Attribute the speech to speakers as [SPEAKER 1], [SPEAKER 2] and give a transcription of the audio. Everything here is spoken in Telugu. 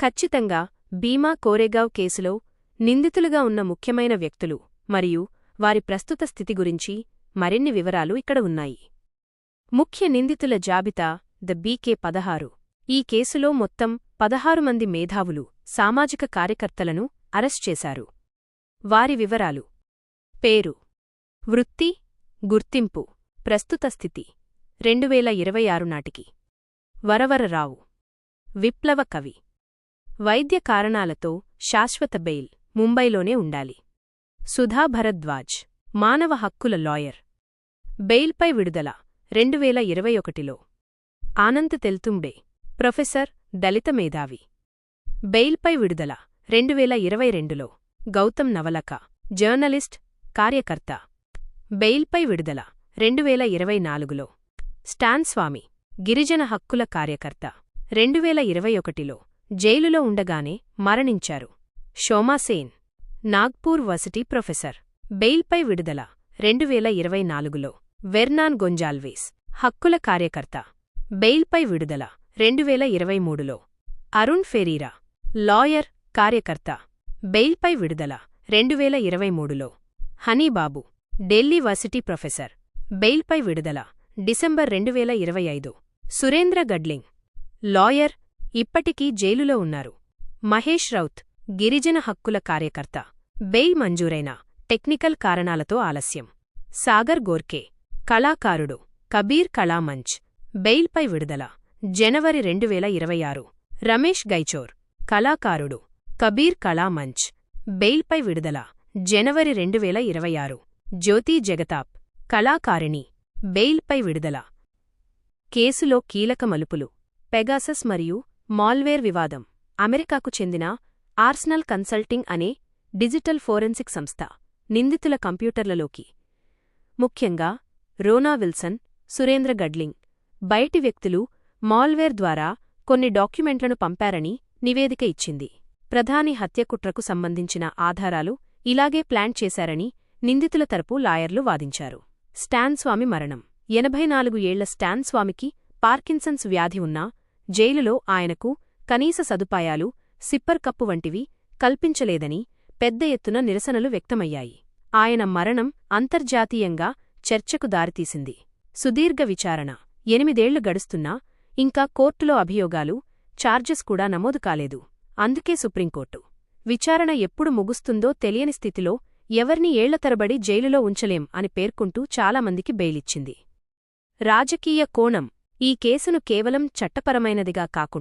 [SPEAKER 1] ఖచ్చితంగా భీమా కోరేగావ్ కేసులో నిందితులుగా ఉన్న ముఖ్యమైన వ్యక్తులు మరియు వారి ప్రస్తుత స్థితి గురించి మరిన్ని వివరాలు ఇక్కడ ఉన్నాయి. ముఖ్య నిందితుల జాబితా ద BK-16. ఈ కేసులో మొత్తం 16 మంది మేధావులు, సామాజిక కార్యకర్తలను అరెస్ట్ చేశారు. వారి వివరాలు: పేరు, వృత్తి, గుర్తింపు, ప్రస్తుత స్థితి 2026 నాటికి. వరవరరావు, విప్లవ కవి. వైద్య కారణాలతో శాశ్వత బెయిల్, ముంబైలోనే ఉండాలి. సుధా భరద్వాజ్, మానవ హక్కుల లాయర్. బెయిల్పై విడుదల 2021లో. ఆనంద్ తెల్తుంబే, ప్రొఫెసర్, దళిత మేధావి. బెయిల్పై విడుదల 2022లో. గౌతమ్ నవలక, జర్నలిస్ట్, కార్యకర్త. బెయిల్పై విడుదల 2024లో. స్టాన్ స్వామి, గిరిజన హక్కుల కార్యకర్త. 2021లో జైలులో ఉండగానే మరణించారు. షోమాసేన్, నాగ్పూర్ వర్సిటీ ప్రొఫెసర్. బెయిల్పై విడుదల 2024లో. వెర్నాన్ గొంజాల్వేస్, హక్కుల కార్యకర్త. బెయిల్పై విడుదల 2023లో. అరుణ్ ఫెరీరా, లాయర్, కార్యకర్త. బెయిల్పై విడుదల 2023లో. హనీబాబు, ఢిల్లీ వర్సిటీ ప్రొఫెసర్. బెయిల్పై విడుదల డిసెంబర్ 2025. సురేంద్ర గడ్లింగ్, లాయర్, ఇప్పటికీ జైలులో ఉన్నారు. మహేష్ రౌత్, గిరిజన హక్కుల కార్యకర్త. బెయిల్ మంజూరైన టెక్నికల్ కారణాలతో ఆలస్యం. సాగర్ గోర్కే, కళాకారుడు, కబీర్ కళామంచ్. బెయిల్పై విడుదల జనవరి 2026. రమేష్ గైచోర్, కళాకారుడు, కబీర్ కళామంచ్. బెయిల్పై విడుదల జనవరి 2026. జ్యోతి జగతాప్, కళాకారిణి. బెయిల్పై విడుదల. కేసులో కీలక మలుపులు. పెగాసస్ మరియు మాల్వేర్ వివాదం. అమెరికాకు చెందిన ఆర్సనల్ కన్సల్టింగ్ అనే డిజిటల్ ఫోరెన్సిక్ సంస్థ నిందితుల కంప్యూటర్లలోకి, ముఖ్యంగా రోనా విల్సన్, సురేంద్ర గడ్లింగ్, బయటి వ్యక్తులు మాల్వేర్ ద్వారా కొన్ని డాక్యుమెంట్లను పంపారని నివేదిక ఇచ్చింది. ప్రధాని హత్యకుట్రకు సంబంధించిన ఆధారాలు ఇలాగే ప్లాన్ చేశారని నిందితుల తరపు లాయర్లు వాదించారు. స్టాన్ స్వామి మరణం. 84 ఏళ్ల స్టాన్ స్వామికి పార్కిన్సన్స్ వ్యాధి ఉన్నా జైలులో ఆయనకు కనీస సదుపాయాలు, సిప్పర్ కప్పు వంటివి కల్పించలేదని పెద్ద ఎత్తున నిరసనలు వ్యక్తమయ్యాయి. ఆయన మరణం అంతర్జాతీయంగా చర్చకు దారితీసింది. సుదీర్ఘ విచారణ. 8 ఏళ్లు గడుస్తున్నా ఇంకా కోర్టులో అభియోగాలు, చార్జెస్ కూడా నమోదు కాలేదు. అందుకే సుప్రీంకోర్టు విచారణ ఎప్పుడు ముగుస్తుందో తెలియని స్థితిలో ఎవర్నీ ఏళ్ల తరబడి జైలులో ఉంచలేం అని పేర్కొంటూ చాలామందికి బెయిలిచ్చింది. రాజకీయ కోణం. ఈ కేసును కేవలం చట్టపరమైనదిగా కాకుండా